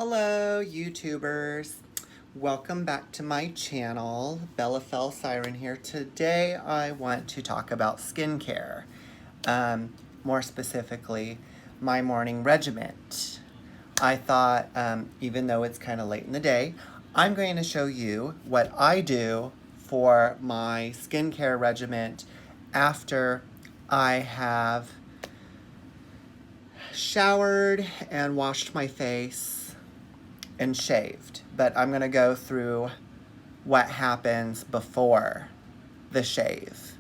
Hello, YouTubers. Welcome back to my channel. Bellefeuille Siren here. Today I want to talk about skincare. More specifically, my morning regiment. I thought, even though it's kind of late in the day, I'm going to show you what I do for my skincare regiment after I have showered and washed my face and shaved, but I'm gonna go through what happens before the shave.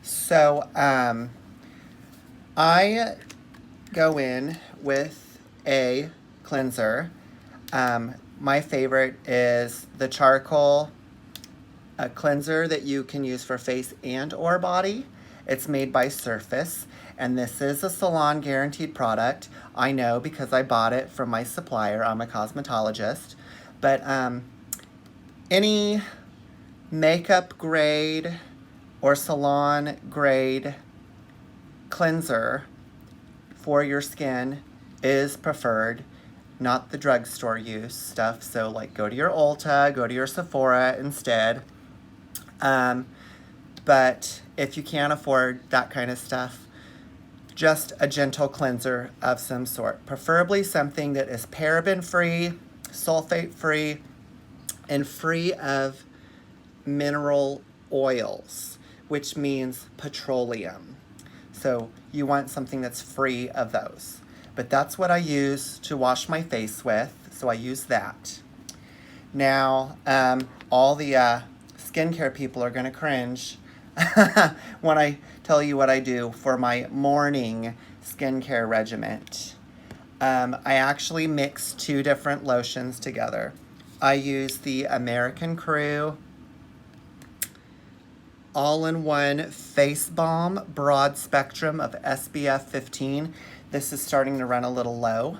So I go in with a cleanser. My favorite is the charcoal cleanser that you can use for face and or body. It's made by Surface, and this is a salon guaranteed product. I know because I bought it from my supplier. I'm a cosmetologist. But any makeup grade or salon grade cleanser for your skin is preferred, not the drugstore use stuff. So like go to your Ulta, go to your Sephora instead. But if you can't afford that kind of stuff, just a gentle cleanser of some sort. Preferably something that is paraben-free, sulfate-free, and free of mineral oils, which means petroleum. So you want something that's free of those. But that's what I use to wash my face with, so I use that. Now, all the skincare people are gonna cringe when I tell you what I do for my morning skincare regimen. I actually mix two different lotions together. I use the American Crew all-in-one face balm, broad spectrum of SPF 15. This is starting to run a little low.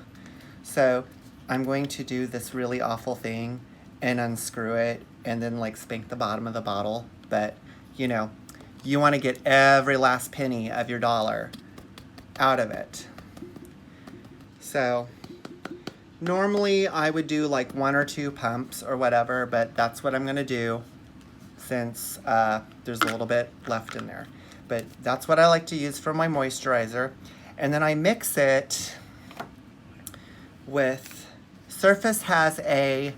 So I'm going to do this really awful thing and unscrew it and then like spank the bottom of the bottle. But you know, you want to get every last penny of your dollar out of it. So normally I would do like 1 or 2 pumps or whatever, but that's what I'm going to do since there's a little bit left in there. But that's what I like to use for my moisturizer. And then I mix it with, Surface has a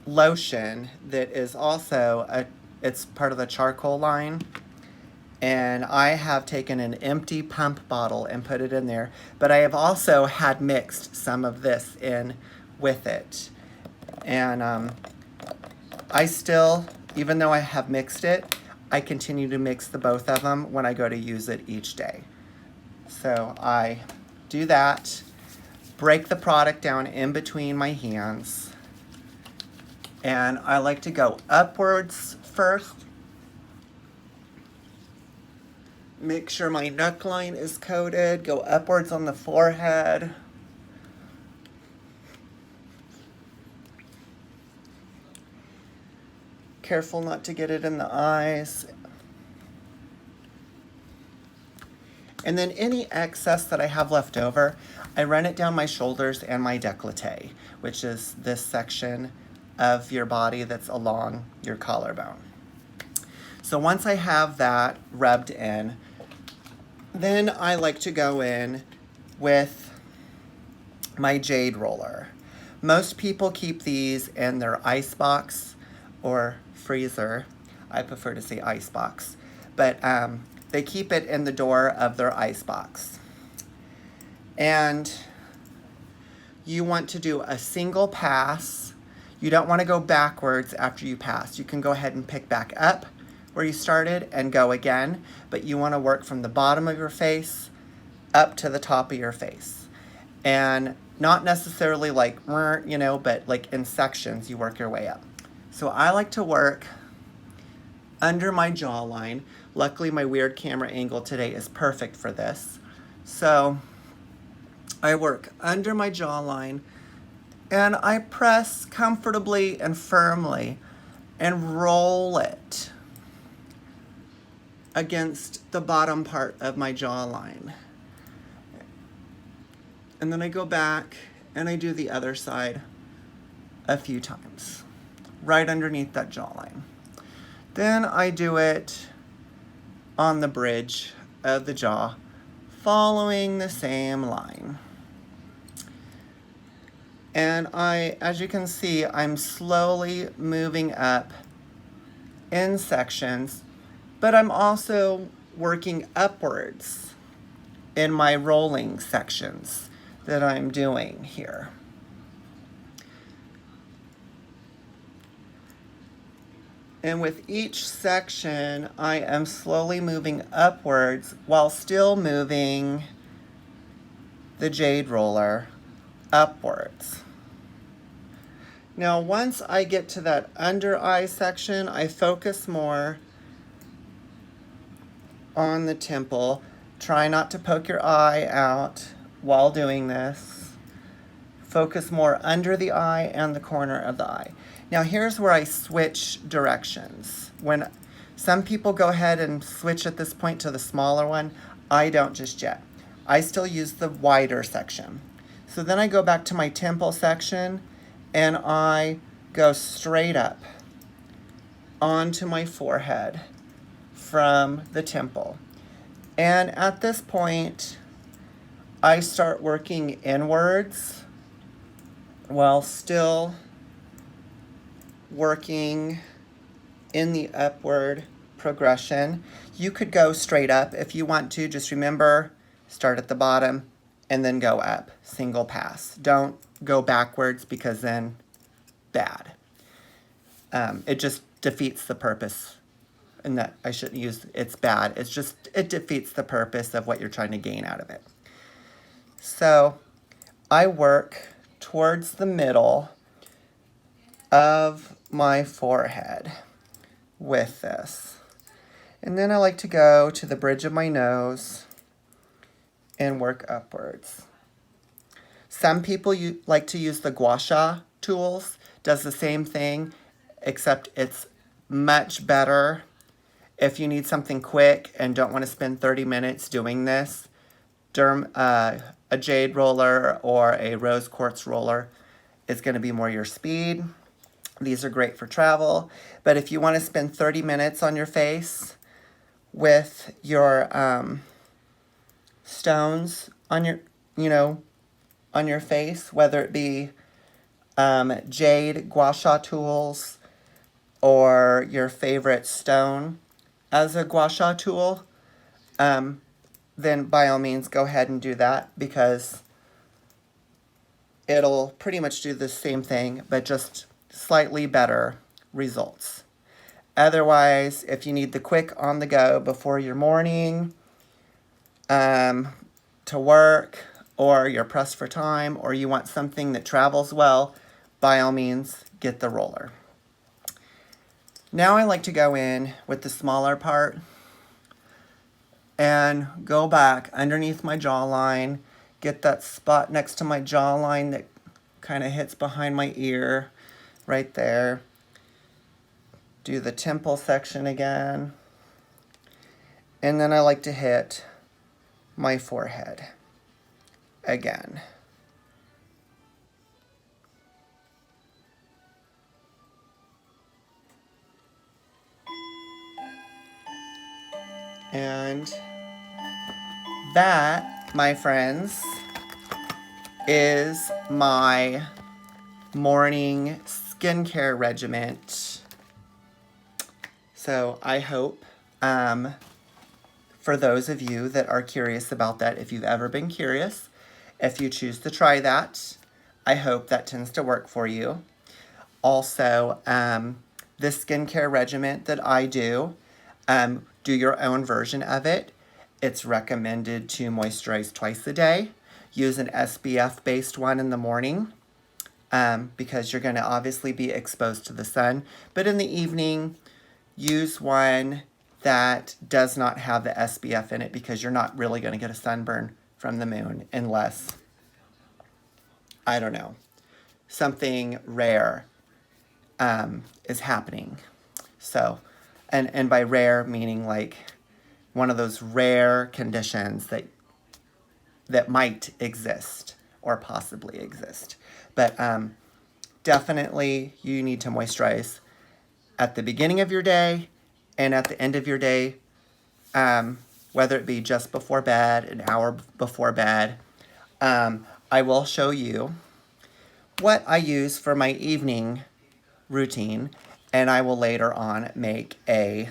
lotion that is also it's part of the charcoal line, and I have taken an empty pump bottle and put it in there, but I have also had mixed some of this in with it. And I still, even though I have mixed it, I continue to mix the both of them when I go to use it each day. So I do that, break the product down in between my hands, and I like to go upwards first. Make sure my neckline is coated. Go upwards on the forehead. Careful not to get it in the eyes. And then any excess that I have left over, I run it down my shoulders and my décolleté, which is this section of your body that's along your collarbone. So once I have that rubbed in, then I like to go in with my jade roller. Most people keep these in their ice box or freezer. I prefer to say ice box, but they keep it in the door of their ice box. And you want to do a single pass. You don't want to go backwards after you pass. You can go ahead and pick back up where you started and go again, but you want to work from the bottom of your face up to the top of your face. And not necessarily like, you know, but like in sections, you work your way up. So I like to work under my jawline. Luckily, my weird camera angle today is perfect for this. So I work under my jawline, and I press comfortably and firmly and roll it against the bottom part of my jawline. And then I go back And I do the other side a few times, right underneath that jawline. Then I do it on the bridge of the jaw, following the same line. And as you can see, I'm slowly moving up in sections, but I'm also working upwards in my rolling sections that I'm doing here. And with each section, I am slowly moving upwards while still moving the jade roller upwards. Now, once I get to that under eye section, I focus more on the temple. Try not to poke your eye out while doing this. Focus more under the eye and the corner of the eye. Now, here's where I switch directions. When some people go ahead and switch at this point to the smaller one, I don't just yet. I still use the wider section. So then I go back to my temple section and I go straight up onto my forehead from the temple. And at this point, I start working inwards while still working in the upward progression. You could go straight up if you want to. Just remember, start at the bottom and then go up, single pass. Don't go backwards because then bad. It just defeats the purpose. And that I shouldn't use it's bad. It's just, it defeats the purpose of what you're trying to gain out of it. So I work towards the middle of my forehead with this. And then I like to go to the bridge of my nose and work upwards. Some people like to use the gua sha tools. Does the same thing, except it's much better. If you need something quick and don't want to spend 30 minutes doing this, a jade roller or a rose quartz roller is going to be more your speed. These are great for travel. But if you want to spend 30 minutes on your face with your stones on your, on your face, whether it be jade gua sha tools or your favorite stone as a gua sha tool, then by all means go ahead and do that, because it'll pretty much do the same thing, but just slightly better results. Otherwise, if you need the quick on the go before your morning to work, or you're pressed for time, or you want something that travels well, by all means, get the roller. Now I like to go in with the smaller part and go back underneath my jawline, get that spot next to my jawline that kind of hits behind my ear, right there. Do the temple section again. And then I like to hit my forehead again. And that, my friends, is my morning skincare regimen. So I hope, for those of you that are curious about that, if you've ever been curious, if you choose to try that, I hope that tends to work for you. Also, this skincare regimen that I do your own version of it. It's recommended to moisturize twice a day. Use an SPF-based one in the morning because you're going to obviously be exposed to the sun. But in the evening, use one that does not have the SPF in it, because you're not really going to get a sunburn from the moon unless, I don't know, something rare is happening. So, and by rare meaning like one of those rare conditions that might exist or possibly exist. But definitely you need to moisturize at the beginning of your day and at the end of your day, whether it be just before bed, an hour before bed. I will show you what I use for my evening routine, and I will later on make a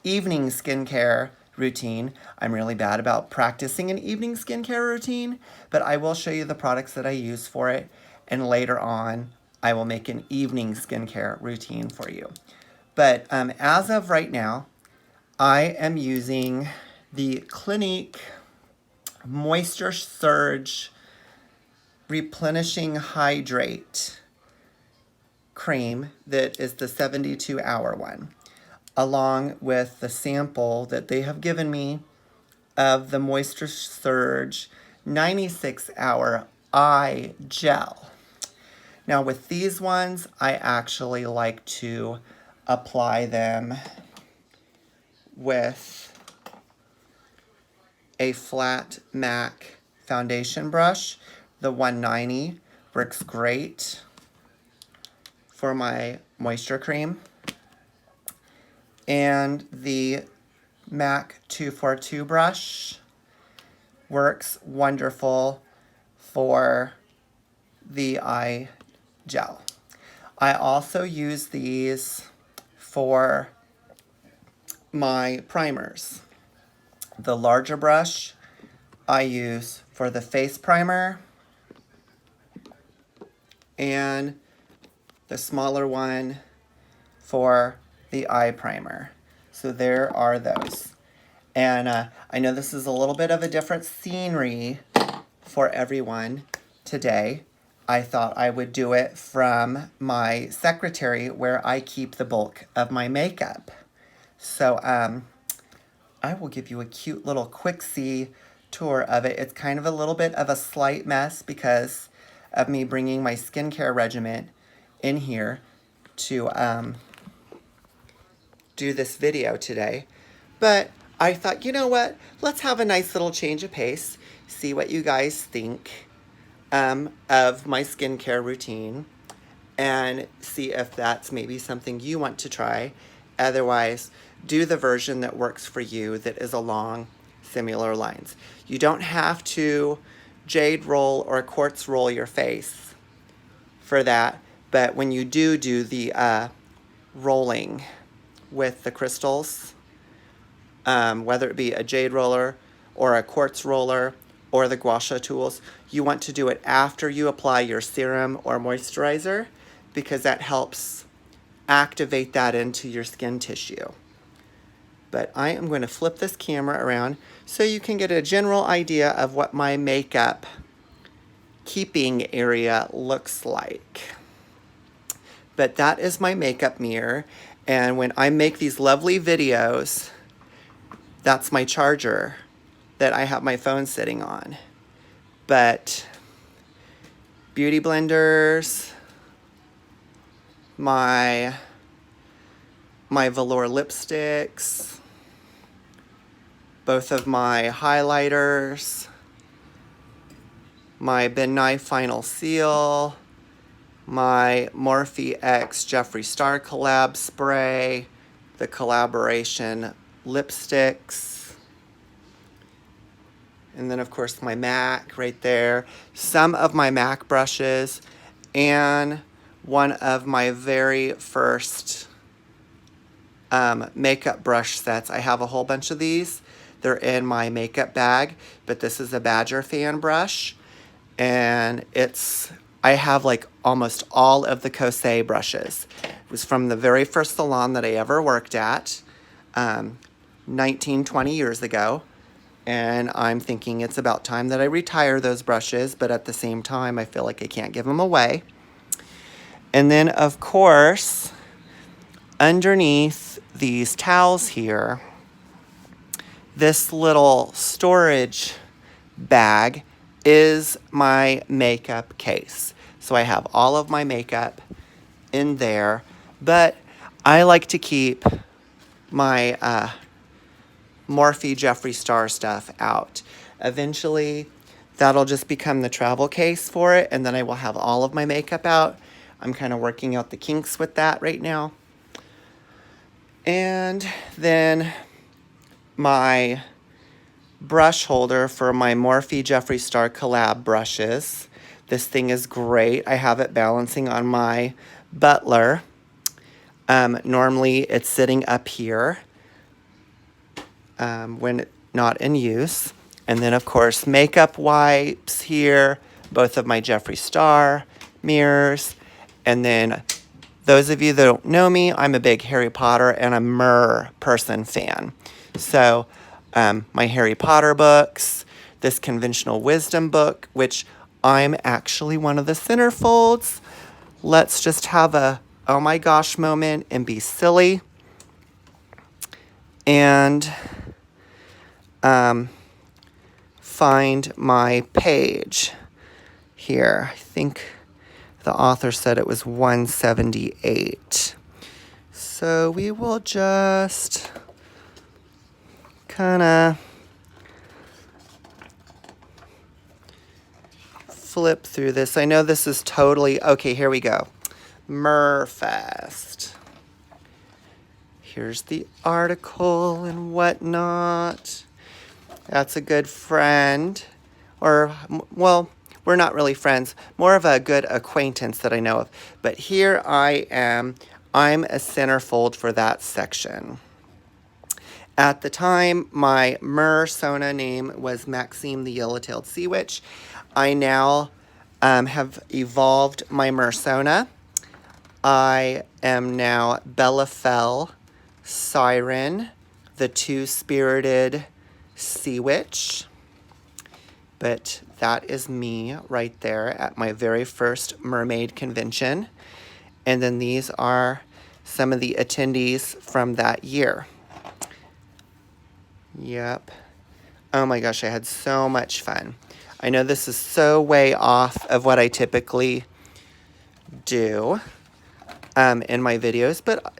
evening skincare routine. I'm really bad about practicing an evening skincare routine, but I will show you the products that I use for it, and later on I will make an evening skincare routine for you. But as of right now, I am using the Clinique Moisture Surge Replenishing Hydrate cream that is the 72-hour one, along with the sample that they have given me of the Moisture Surge 96-hour eye gel. Now with these ones, I actually like to apply them with a flat MAC foundation brush. The 190 works great for my moisture cream. And the MAC 242 brush works wonderful for the eye gel. I also use these for my primers. The larger brush I use for the face primer, and the smaller one for the eye primer. So there are those. And I know this is a little bit of a different scenery for everyone today. I thought I would do it from my secretary where I keep the bulk of my makeup. So I will give you a cute little quick see tour of it. It's kind of a little bit of a slight mess because of me bringing my skincare regimen in here to do this video today. But I thought, you know what? Let's have a nice little change of pace. See what you guys think of my skincare routine, and see if that's maybe something you want to try. Otherwise, do the version that works for you that is along similar lines. You don't have to jade roll or quartz roll your face for that, but when you do the rolling with the crystals, whether it be a jade roller or a quartz roller or the gua sha tools, you want to do it after you apply your serum or moisturizer, because that helps activate that into your skin tissue. But I am going to flip this camera around so you can get a general idea of what my makeup keeping area looks like. But that is my makeup mirror, and when I make these lovely videos, that's my charger that I have my phone sitting on. But beauty blenders, my velour lipsticks, both of my highlighters, my Ben Nye Final Seal, my Morphe X Jeffree Star collab spray, the collaboration lipsticks, and then of course my MAC right there, some of my MAC brushes, and one of my very first makeup brush sets. I have a whole bunch of these. They're in my makeup bag, but this is a Badger fan brush, and I have like almost all of the Kosei brushes. It was from the very first salon that I ever worked at, 19, 20 years ago, and I'm thinking it's about time that I retire those brushes, but at the same time, I feel like I can't give them away. And then, of course, underneath these towels here, this little storage bag is my makeup case. So I have all of my makeup in there, but I like to keep my Morphe Jeffree Star stuff out. Eventually, that'll just become the travel case for it, and then I will have all of my makeup out. I'm kind of working out the kinks with that right now. And then my brush holder for my Morphe Jeffree Star collab brushes. This thing is great. I have it balancing on my Butler. Normally it's sitting up here when not in use. And then of course makeup wipes here, both of my Jeffree Star mirrors. And then those of you that don't know me, I'm a big Harry Potter and a Myrrh person fan. So my Harry Potter books, this Conventional Wisdom book, which I'm actually one of the centerfolds. Let's just have a oh my gosh moment and be silly. And find my page here. I think the author said it was 178. So we will just kind of flip through this. I know this is totally, okay, here we go. Myrfest. Here's the article and whatnot. That's a good friend. Or, well, we're not really friends. More of a good acquaintance that I know of. But here I am. I'm a centerfold for that section. At the time, my Mersona name was Maxime the Yellow-Tailed Sea Witch. I now have evolved my Mersona. I am now Bellefeuille, Siren, the two-spirited sea witch. But that is me right there at my very first mermaid convention. And then these are some of the attendees from that year. Yep. Oh my gosh, I had so much fun. I know this is so way off of what I typically do in my videos, but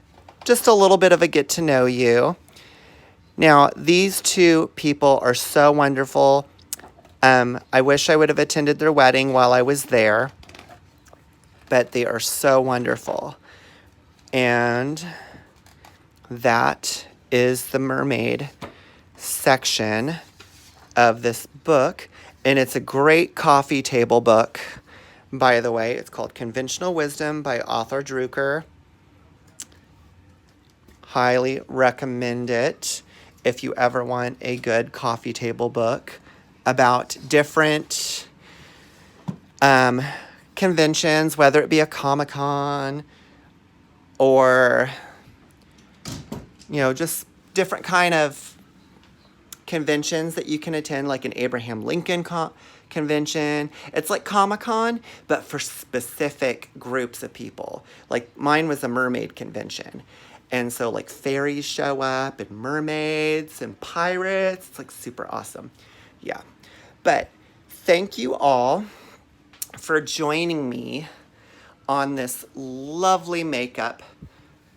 just a little bit of a get to know you. Now, these two people are so wonderful. I wish I would have attended their wedding while I was there, but they are so wonderful. And that is the mermaid section of this book. And it's a great coffee table book, by the way. It's called Conventional Wisdom by Arthur Drucker. Highly recommend it if you ever want a good coffee table book about different conventions, whether it be a Comic-Con or, you know, just different kind of conventions that you can attend, like an Abraham Lincoln convention. It's like Comic-Con, but for specific groups of people. Like mine was a mermaid convention. And so like fairies show up and mermaids and pirates. It's like super awesome. Yeah. But thank you all for joining me on this lovely makeup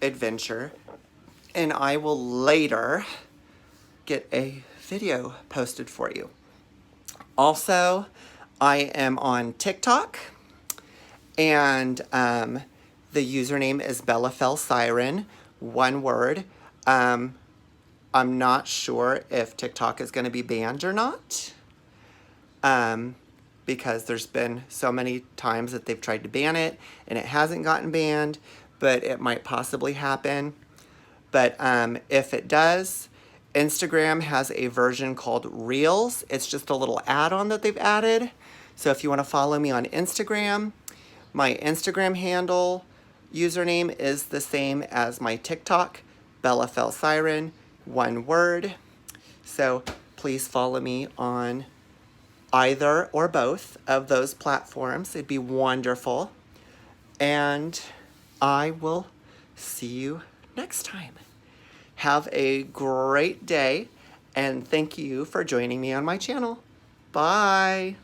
adventure. And I will later get a video posted for you. Also, I am on TikTok, and the username is Bellefeuille Siren, one word. I'm not sure if TikTok is going to be banned or not, because there's been so many times that they've tried to ban it, and it hasn't gotten banned, but it might possibly happen. But if it does, Instagram has a version called Reels. It's just a little add-on that they've added. So if you want to follow me on Instagram, my Instagram handle username is the same as my TikTok, Bellefeuille Siren, one word. So please follow me on either or both of those platforms. It'd be wonderful. And I will see you next time. Have a great day, and thank you for joining me on my channel. Bye.